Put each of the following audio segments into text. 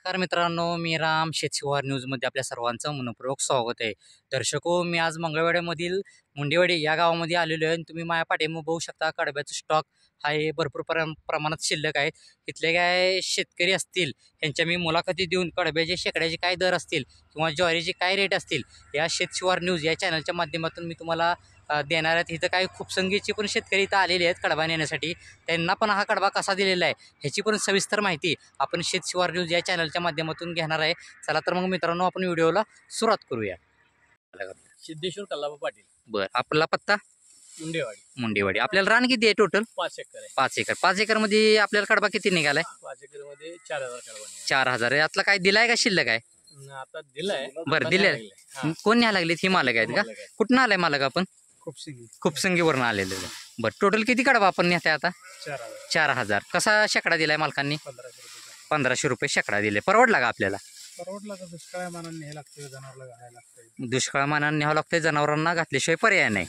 नमस्कार मित्रांनो, मी राम शेतशिवार न्यूजमध्ये आपल्या सर्वांचं मनपूर्वक स्वागत आहे. दर्शको, मी आज मंगळवेढ्यामधील मुंडेवाडी या गावामध्ये आलेलो आहे. तुम्ही माझ्या पाठीमागे बघू शकता कडब्याचं स्टॉक आहे भरपूर प्रमाणात शिल्लक आहेत. इथले काय शेतकरी असतील यांच्या मी मुलाखती देऊन कडब्याचे शेकड्याचे काय दर असतील किंवा ज्वारीचे काय रेट असतील या शेतशिवार न्यूज या चॅनलच्या माध्यमातून मी तुम्हाला देणार आहेत. इथं काही खूप संख्येचे पण शेतकरी इथं आलेले आहेत कडबा नेण्यासाठी. त्यांना पण हा कडबा कसा दिलेला आहे ह्याची पण सविस्तर माहिती आपण शेतशिवार न्यूज या चॅनलच्या माध्यमातून घेणार आहे. चला तर मग मित्रांनो, आपण व्हिडिओला सुरुवात करूया. सिद्धेश्वर कल्लाबा पाटील. बरं, आपला पत्ता मुंडेवाडी. आपल्याला रान किती आहे टोटल? 5 एकर आहे. 5 एकर. 5 एकर मध्ये आपल्याला कडबा किती निघालाय? 5 एकर मध्ये 4000 कडबा. 4000. यातला काय दिलाय का शिल्लक आहे? आता दिलाय. बरं, दिले. कोण न्याय लागले? ही मालक आहेत का? कुठून आलाय मालक? आपण खूप संगीवरून आलेले. बरं, टोटल किती कडबा आपण नेताय आता? 4000. कसा शेकडा दिलाय मालकांनी? 1500 रुपये शेकडा दिले. परवडला का आपल्याला? परवडला का? दुष्काळ मानाने न्यायला लागतं, जनावरला घालायला लागतं. दुष्काळ मानाने न्यावं लागतंय, जनावरांना घातल्याशिवाय पर्याय नाही.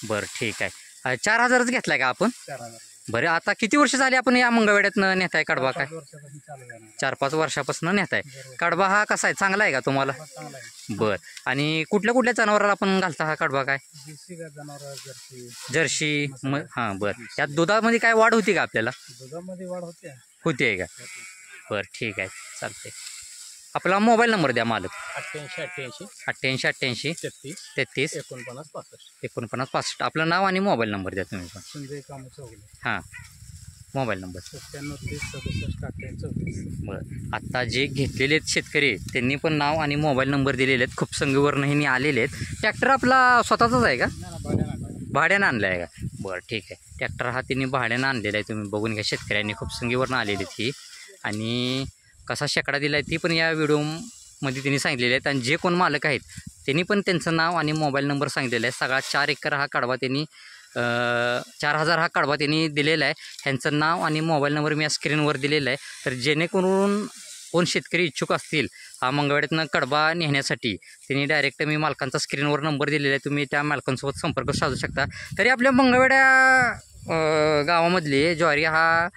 बरं, ठीक आहे. 4000च घेतलाय का आपण? 4000. बरं, आता किती वर्ष झाली आपण या मंगळवेड्यातनं नेताय कडबा? काय 4-5 वर्षापासून नेताय कडबा? हा कसा आहे, चांगला आहे का तुम्हाला? बर. आणि कुठल्या कुठल्या जनावराला आपण घालता हा कडबा? काय जर्सी? हां, बरं. यात दुधामध्ये काय वाढ होती का आपल्याला? दुधामध्ये वाढ होते का? बरं, ठीक आहे, चालते. आपला मोबाईल नंबर द्या मालक. 88 88 33 49 65. आपलं नाव आणि मोबाईल नंबर द्या तुम्ही पण. संजय कामू चौगले. हां, मोबाईल नंबर 97 बरं. आत्ता जे घेतलेले आहेत शेतकरी त्यांनी पण नाव आणि मोबाईल नंबर दिलेले आहेत. खूप संघीवरून हे आलेले आहेत. ट्रॅक्टर आपला स्वतःचाच आहे का? भाड्यानं आणला आहे का? बरं, ठीक आहे. ट्रॅक्टर हा त्यांनी भाड्यानं आणलेला आहे. तुम्ही बघून घ्या. शेतकऱ्यांनी खूप संघीवरून आलेली ही. आणि कसा शेकडा दिला आहे ती पण या व्हिडिओमध्ये त्यांनी सांगितलेले आहेत. आणि जे कोण मालक आहेत त्यांनी पण त्यांचं नाव आणि मोबाईल नंबर सांगितलेला आहे. सगळा 4 एकर हा कडबा त्यांनी 4000 हा कडबा त्यांनी दिलेला आहे. ह्यांचं नाव आणि मोबाईल नंबर मी या स्क्रीनवर दिलेला आहे. तर जेणेकरून कोण शेतकरी इच्छुक असतील हा मंगळवेढ्यातनं कडबा नेण्यासाठी त्यांनी डायरेक्ट मी मालकांचा स्क्रीनवर नंबर दिलेला आहे. तुम्ही त्या मालकांसोबत संपर्क साधू शकता. तरी आपल्या मंगळवेढ्या गावामधली ज्वारी हा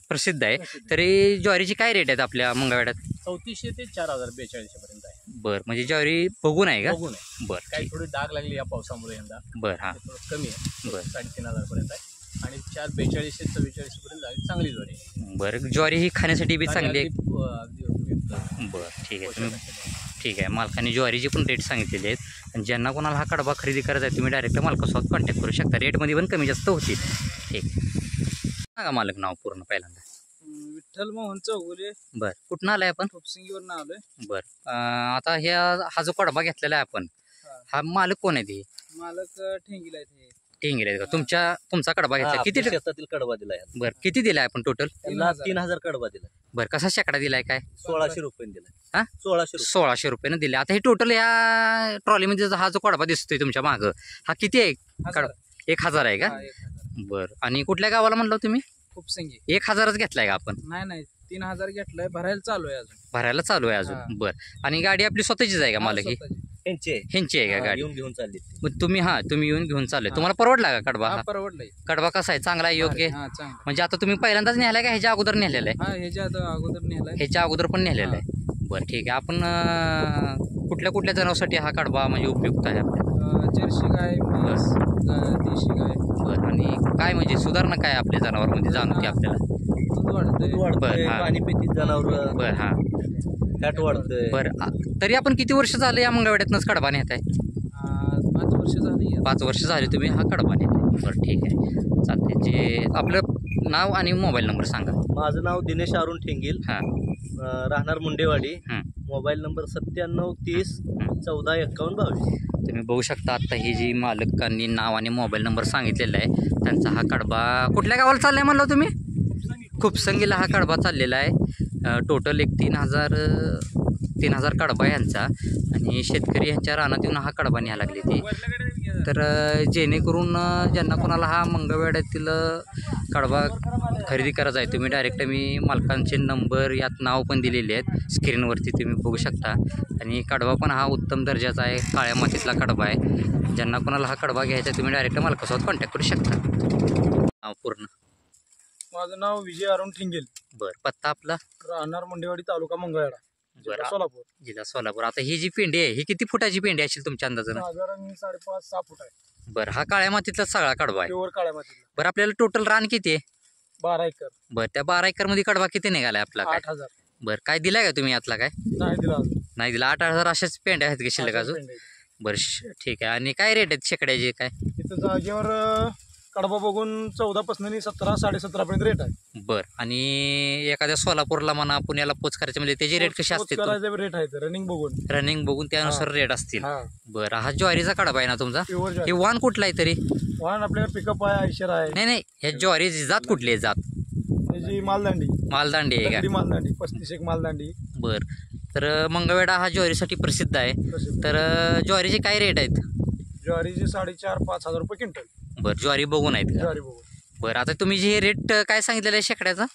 प्रसिद्ध आहे. तरी ज्वारीची काय रेट आहेत आपल्या मंगळवेढ्यात? 3400 ते 4042 पर्यंत आहे. बरं, म्हणजे ज्वारी बघून आहे का? बघून आहे. बरं, काही थोडी डाग लागली या पावसामुळे यंदा. बरं. हां, कमी आहे. बरं. 3500 पर्यंत आहे. आणि 4200 ते 4400 पर्यंत झाली चांगली ज्वारी आहे. बरं, ज्वारी ही खाण्यासाठी बी चांगली आहे. अगदी उपयुक्त. बरं, ठीक आहे. तुम्ही ठीक आहे. मालकाने ज्वारीचे पण रेट सांगितलेले आहेत. आणि ज्यांना कोणाला हा कडबा खरेदी करायचा आहे तुम्ही डायरेक्ट मालकासोबत कॉन्टॅक्ट करू शकता. रेटमध्ये पण कमी जास्त होतील. ठीक. सांगा मालक नाव पूर्ण पहिल्यांदा. विठ्ठल मोहन चौगुले. बरं, कुठून आलाय आपण? खूपसिंगीवरून आलोय. बरं, आता हा जो कडबा घेतलेला आहे आपण, हा मालक कोण आहे? ते मालक ठेंगीला आहे. टेंगिरे आहे का? तुमचा कडबा घेतला? किती शेतातील कडबा दिलाय. बरं, किती दिलाय आपण टोटल? 3000 कडबा दिलाय. बरं, कसा शेकडा दिलाय? काय 1600 रुपये दिलाय. हा, 1600 रुपयानं दिले. आता हे टोटल या ट्रॉलीमध्ये हा जो कडबा दिसतोय तुमच्या मागं हा किती आहे कडबा? 1000 आहे का? बरं. आणि कुठल्या गावाला म्हणलं तुम्ही? खूपसिंगी. 1000च घेतलाय का आपण? नाही 3000 घेतलाय. भरायला चालू आहे अजून. भरायला चालू आहे अजून. बरं. आणि गाडी आपली स्वतःचीच आहे का मालक? ही ह्यांची आहे का गाडी? घेऊन चालली. मग तुम्ही येऊन घेऊन चालले. तुम्हाला परवडला का कडबा? हा, परवडलाय. कडबा कसा आहे? चांगला आहे? योग्य? चांगला. म्हणजे आता तुम्ही पहिल्यांदाच नेलाय का ह्याच्या अगोदर नेलेला आहे? हा, ह्याच्या अगोदर नेलाय. ह्याच्या अगोदर पण नेलेला आहे. बरं, ठीक आहे. आपण कुठल्या जनावरांसाठी हा कडबा म्हणजे उपयुक्त आहे आपल्याला? जर्सी गाय, म्हैस, देशी गाय. बरं. आणि काय म्हणजे सुधारणा काय आपल्या जनावरांमध्ये जाणवते आपल्याला? दूध वाढतंय. बरं, हां. पाणी पिती जनावर. बरं, हां. फॅट वाढतंय. बरं, तरी आपण किती वर्ष झाले या मंगळवेढ्यातनंच कडबा नेत आहे? 5 वर्ष झाली. 5 वर्ष झाले तुम्ही हा कडबा नेत आहे. बरं, ठीक आहे, चालते. जे आपलं नाव आणि मोबाईल नंबर सांगा. माझं नाव दिनेश अरुण ठेंगील. हां. राहणार मुंडेवाडी. Mobile number 97 30 14 51 22. तुम्ही बघू शकता आता ही जी मालकांनी नाव आणि मोबाईल नंबर सांगितलेला आहे त्यांचा हा कडबा कुठल्या गावाला चाललाय म्हणलं तुम्ही? खूपसंगीला हा कडबा चाललेला आहे. टोटल एक 3000 कडबा यांचा. आणि शेतकरी यांच्या रानात येऊन हा कडबा न्यायला लागले ते. तर जेणेकरून ज्यांना कोणाला हा मंगळवेढ्यातील कडबा खरेदी करायचा आहे तुम्ही डायरेक्ट मी मालकांचे नंबर यात नाव पण दिलेले आहेत स्क्रीनवरती तुम्ही बघू शकता. आणि कडबा पण हा उत्तम दर्जाचा आहे. काळ्या मातीतला कडबा आहे. ज्यांना कोणाला हा कडबा घ्यायचा आहे तुम्ही डायरेक्ट मालकासोबत कॉन्टॅक्ट करू शकता. नाव पूर्ण? माझं नाव विजय अरुण ठिंगेल, बरं पत्ता आपला? राहणार मुंडेवाडी, तालुका मंगळवेढा, जिल्हा बरं सोलापूर. जिल्हा सोलापूर. आता ही जी पेंडी आहे ही किती फुटाची पेंडी असेल तुमच्या अंदाजानं? साधारण 5.5-6 फूट आहे. बरं हा काळ्या मातीतला सगळा कडबा आहे. प्युअर काळ्या मातीला. बरं आपल्याला टोटल रान किती आहे? 12 एकर. बरं त्या 12 एकर मध्ये कडबा किती निघालाय आपला काय? 8,000. बरं काय दिलाय का तुम्ही यातला काय? नाही दिला अजून. नाही दिला. 8,000 अशाच पेंड्या आहेत का शिल्लक अजून? पेंड आहे. बरं ठीक आहे. आणि काय रेट आहेत शेकड्याचे काय? इथं जागेवर कडबा बघून 14 17-17.5 पर्यंत रेट आहे. बरं आणि एखाद्या सोलापूरला म्हणा पुण्याला पोच करायचे म्हणजे त्याची रेट कशी असते? करायचे रेट आहे रनिंग बघून. रनिंग बघून त्यानुसार रेट असतील. हा, बरं हा ज्वारीचा कडबा आहे ना तुमचा? प्युअर हे वाण कुठला आहे तरी? वाहन आपल्याकडे पिकअप आहे, आयशर आहे. नाही नाही ह्या ज्वारीची जात कुठली आहे जात? त्याची मालदांडी. मालदांडी आहे दगडी का? मालदांडी 35 एक मालदांडी बरं तर मंगळवेढा हा ज्वारीसाठी प्रसिद्ध आहे. प्रसिद्ध. तर ज्वारीचे काय रेट आहेत? ज्वारीची 4.5-5 हजार रुपये क्विंटल. बरं ज्वारी बघून आहेत का? ज्वारी बघून. बरं आता तुम्ही जे रेट काय सांगितलेलं आहे शेकड्याचा?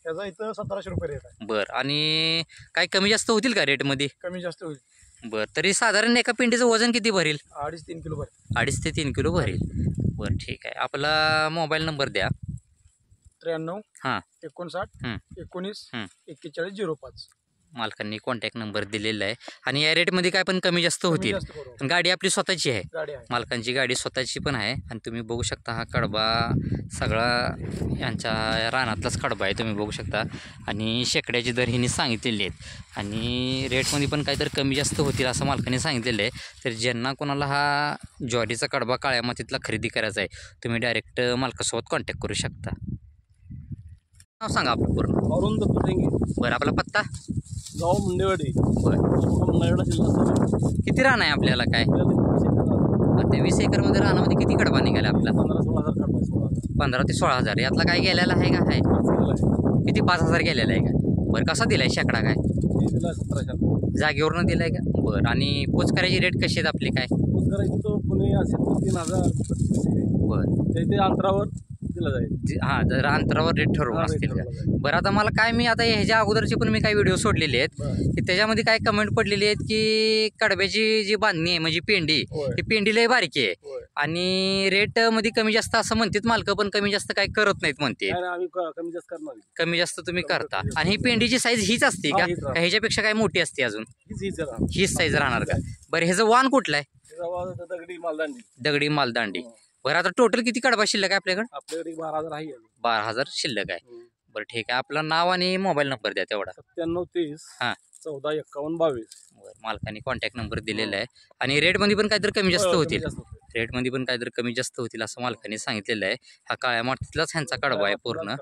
त्याचा इथं 1700 रुपये रेट आहे. बरं आणि काय कमी जास्त होतील का रेटमध्ये? कमी जास्त होईल. बरं तरी साधारण एका पिंडीचं वजन किती भरेल? 2.5-3 किलो भर. 2.5 ते 3 किलो भरेल. बरं ठीक आहे. आपला मोबाईल नंबर द्या. 93 हां 59 19 हं. 4105. मालकांनी कॉन्टॅक्ट नंबर दिलेला आहे. आणि या रेटमध्ये काय पण कमी जास्त होतील. जास्त करू. पण गाडी आपली स्वतःची आहे. गाडी आहे. मालकांची गाडी स्वतःची पण आहे. आणि तुम्ही बघू शकता हा कडबा सगळा यांच्या रानातलाच कडबा आहे तुम्ही बघू शकता. आणि शेकड्याचे दर ह्यांनी सांगितलेले आहेत आणि रेटमध्ये पण काहीतरी कमी जास्त होतील असं मालकांनी सांगितलेलं आहे. तर ज्यांना कोणाला हा ज्वारीचा कडबा काळ्या मातीतला खरेदी करायचा आहे तुम्ही डायरेक्ट मालकासोबत कॉन्टॅक्ट करू शकता. नाव सांगा आपलं पूर्ण. अरुण दत्तू ठेंगे, बरं आपला पत्ता? गाव मुंडेवाडी, बरं मंगळवेढा, जिल्हा सोलापूर. किती रान आहे आपल्याला काय? आपल्याला ते 20 एकर त्या 20 एकरमध्ये रानामध्ये किती कडबा निघाला आपला? 15-16 हजार काढायला 16 15 ते 16 हजार. यातला काय गेलेला आहे का? आहे हजार. किती? 5,000 गेलेला आहे का? बरं कसा दिलाय शेकडा काय? दिला 1700. जागेवरनं दिलाय का? बरं आणि पोच करायची रेट कशी आहेत आपली काय? करायची तो पुणे असेल तर 3000. बरं ते अंतरावर दिला जाईल. हां जर अंतरावर रेट ठरवून हा, rate असतील का? ठरवला जाईल. बरं आता मला काय मी आता ह्याच्या अगोदरचे पण मी काही व्हिडिओ सोडलेले आहेत बरं. की त्याच्यामध्ये काय कमेंट पडलेली आहेत की कडब्याची जी बांधणी आहे म्हणजे पेंडी होय. ही पेंडी लय बारकी आहे होय. आणि रेट मध्ये कमी जास्त असं म्हणतात मालकं पण कमी जास्त काय करत नाहीत म्हणते. नाही, आम्ही कमी जास्त करणार नाही. कमी जास्त तुम्ही कमी करता. जास्त. आणि ही पेंडीची साईज हीच असते हा, का? हीच राहते. का ह्याच्यापेक्षा काय मोठी असते अजून? हीच राहणार. हीच साईज राहणार का? बरं ह्याचं वाण कुठलं आहे? दगडी मालदांडी. दगडी मालदांडी. बरं आता टोटल किती कडबा शिल्लक आहे आपल्याकडे? आपल्याकडे 12,000 आहे. 12,000 शिल्लक आहे. बरं ठीक आहे. आपलं नाव आणि मोबाईल नंबर द्या तेवढा. 97 30 हां 14 51 22. बरं मालकाने कॉन्टॅक्ट नंबर दिलेला आहे. आणि रेटमध्ये पण काहीतरी कमी जास्त होतील. रेटमध्ये पण काहीतरी कमी जास्त होतील असं मालकाने सांगितलेलं आहे. हा काळ्या मातीतलाच ह्यांचा कडबा आहे पूर्ण.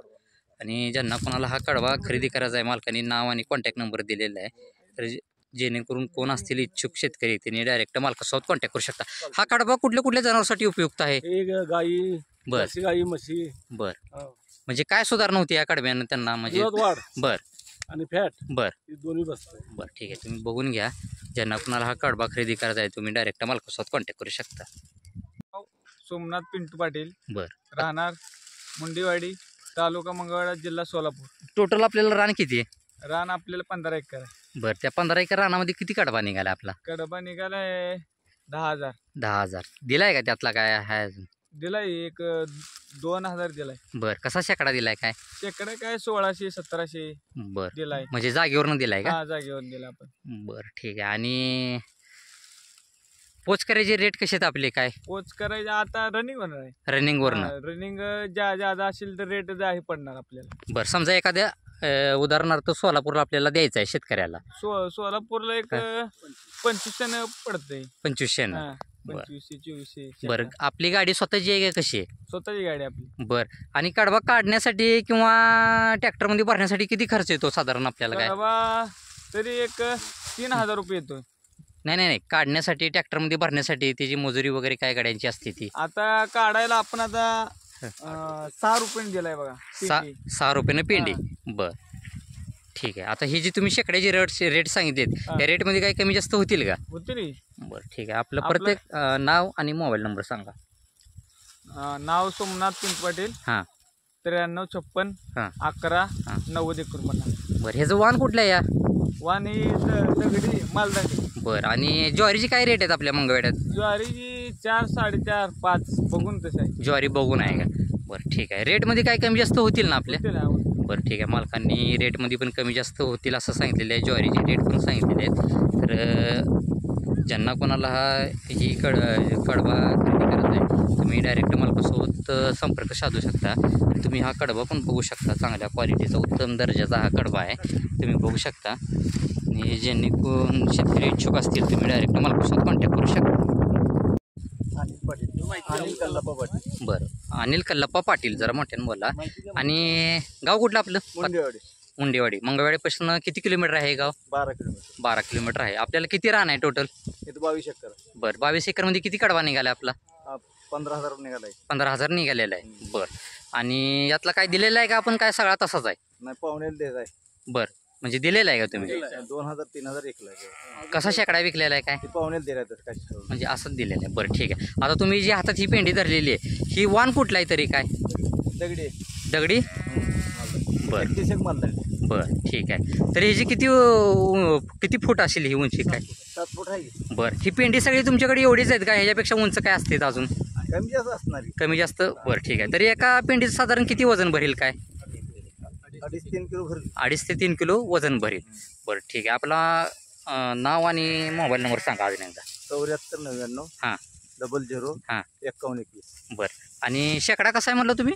आणि ज्यांना कोणाला हा कडबा खरेदी करायचा आहे मालकाने नाव आणि कॉन्टॅक्ट नंबर दिलेला आहे. तर जेणेकरून कोण असतील इच्छुक शेतकरी त्यांनी डायरेक्ट मालकासोबत कॉन्टॅक्ट करू शकता. हा कडबा कुठल्या कुठल्या जनावरांसाठी उपयुक्त आहे? एक गाई, बर जर्सी गाई, म्हशी. बर म्हणजे काय सुधारणा होती या कडब्यानं त्यांना म्हणजे? दुधात वाढ बर आणि फॅट बर हे दोन्ही बसतं. बरं ठीक आहे. तुम्ही बघून घ्या. ज्यांना कुणाला हा कडबा खरेदी करायचा आहे तुम्ही डायरेक्ट मालकासोबत कॉन्टॅक्ट करू शकता. सोमनाथ पिंटू पाटील, बरं राहणार मुंडेवाडी, तालुका मंगळवेढा, जिल्हा सोलापूर. टोटल आपल्याला रान किती आहे? रान आपल्याला 15 एकर आहे. बरं त्या 15 एकर रानामध्ये किती कडबा निघाला आपला? कडबा निघालाय 10,000. 10,000 दिलाय का? त्यातला काय आहे अजून? दिलाय एक 2,000 दिलाय. बरं कसा शेकडा दिलाय काय? शेकडे काय 1600-1700 बरं दिलाय. म्हणजे जागेवरनं दिलाय का? हा जागेवर दिला आपण. बरं ठीक आहे. आणि पोच करायचे रेट कसे आहेत आपले काय? पोच करायचं आता रनिंग होणार आहे. रनिंगवरनं? रनिंग ज्यादा असेल तर रेट जाही पडणार आपल्याला. बरं समजा एखाद्या उदाहरणार्थ सोलापूरला आपल्याला द्यायचं आहे शेतकऱ्याला. सोलापूरला एक 2500 पडतंय. 2500. 2500-2400. बरं आपली गाडी स्वतःची आहे का कशी आहे? स्वतःची गाडी आपली. बरं आणि कडबा काढण्यासाठी किंवा ट्रॅक्टरमध्ये भरण्यासाठी किती खर्च येतो साधारण आपल्याला काय? कडबा तरी एक 3,000 रुपये येतो. नाही नाही नाही काढण्यासाठी ट्रॅक्टरमध्ये भरण्यासाठी त्याची मजुरी वगैरे काय गाड्यांची असते ती? आता काढायला आपण आता 6 रुपये दिलाय बघा. 6 रुपयानं पेंडी. बरं ठीक आहे. आता ही जी तुम्ही शेकड्याची रेट सांगितलेत त्या रेटमध्ये काही कमी जास्त होतील का? होतील. बरं ठीक आहे. आपलं प्रत्येक नाव आणि मोबाईल नंबर सांगा. नाव सोमनाथ पिंटू पाटील. हां 93 हां 56 11 90 49. बरं ह्याचं वाण कुठलं आहे या? वाणी दगडी मालदांडी. बरं आणि ज्वारीची काय रेट आहेत आपल्या मंगळवेढ्यात? ज्वारीची 4, 4.5, 5 बघून तसं आहे. ज्वारी बघून आहे का? बरं ठीक आहे. रेटमध्ये काय कमी जास्त होतील ना आपल्या? होतील ना. बरं ठीक आहे. मालकांनी रेटमध्ये पण कमी जास्त होतील असं सांगितलेलं आहे. ज्वारीचे रेट पण सांगितलेले आहेत. तर ज्यांना कोणाला ही कडबा खरेदी करायचा आहे तुम्ही डायरेक्ट मालकासोबत संपर्क साधू शकता. आणि तुम्ही हा कडबा पण बघू शकता. चांगल्या क्वालिटीचा उत्तम दर्जाचा हा कडबा आहे, तुम्ही बघू शकता. आणि ज्यांनी कोण शेतकरी इच्छुक असतील तुम्ही डायरेक्ट मालकासोबत कॉन्टॅक्ट करू शकता. अनिल कल्लापा पाटील. बरं, अनिल कल्लप्पा पाटील, जरा मोठ्यानं बोला. आणि गाव कुठलं आपलं? मुंडेवाडी. मुंडेवाडी. मंगळवाडीपासून किती किलोमीटर आहे हे गाव? 12 किलोमीटर. 12 किलोमीटर आहे. आपल्याला किती रान आहे टोटल? इथं 22 एकर. बरं, 22 एकरमध्ये किती कडबा निघाला आपला? 15,000 निघालाय. 15,000 निघालेला आहे. बरं, आणि यातला काय दिलेला आहे का आपण, काय सगळा तसाच आहे? नाही, पाहुण्याला द्यायचा आहे. बरं, म्हणजे दिलेला आहे का तुम्ही? 2,000-3,000 एकला. कसा शेकडा विकलेला आहे काय? ते पाहुण्याला द्यायला काय. म्हणजे असंच दिलेलं आहे. बरं ठीक आहे. आता तुम्ही जी हातात ही पेंडी धरलेली आहे ही वाण कुठला आहे तरी काय? दगडी. दगडी? बरं 31 एक मानला. बरं ठीक आहे. तर ह्याची किती फूट असेल ही उंची काय? 7 फूट आहे. बरं, ही पेंडी सगळी तुमच्याकडे एवढीच आहेत का? ह्याच्यापेक्षा उंच काय असते अजून कमी जास्त असणार. कमी जास्त? बरं ठीक आहे. तरी एका पेंडीचं साधारण किती वजन भरेल काय? 2.5-3 किलो भर. 2.5 ते 3 किलो वजन भरेल. बरं ठीक आहे. आपला नाव आणि मोबाईल नंबर सांगा अजून एकदा. 7499 हां 00 हां 5121. बरं, आणि शेकडा कसा आहे म्हटलं तुम्ही?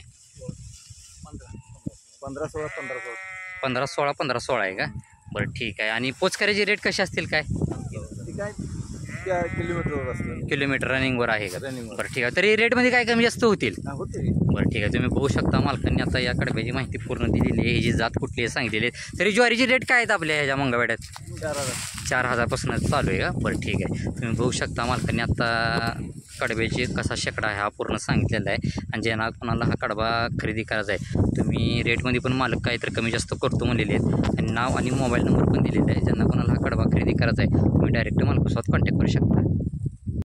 15-16 15-16. 15-16 15-16 आहे का? बरं ठीक आहे. आणि पोचकऱ्याचे रेट कसे असतील काय? ती काय त्या किलोमीटरवर असते. किलोमीटर रनिंगवर आहे का? रनिंगवर. बरं ठीक आहे. तरी रेटमध्ये काय कमी जास्त होतील? होते. बरं ठीक आहे. तुम्ही बघू शकता मालकांनी आता या कडब्याची माहिती पूर्ण दिलेली आहे. ही जी जात कुठली आहे सांगितलेली आहे. तरी ज्वारीची रेट काय आहेत आपल्या ह्याच्या मंगळवाड्यात? 4,000. चालू आहे का? बरं ठीक आहे. तुम्ही बघू शकता मालकांनी आता कडब्याची कसा शेकडा आहे हा पूर्ण सांगितलेला आहे. आणि ज्यांना कोणाला हा कडबा खरेदी करायचा आहे तुम्ही रेटमध्ये पण मालक काय तर कमी जास्त करतो म्हणलेले आहेत. आणि नाव आणि मोबाईल नंबर पण दिलेला आहे. ज्यांना कोणाला हा कडबा खरेदी करायचा आहे तुम्ही डायरेक्ट मालकासोबत कॉन्टॅक्ट करू शकता.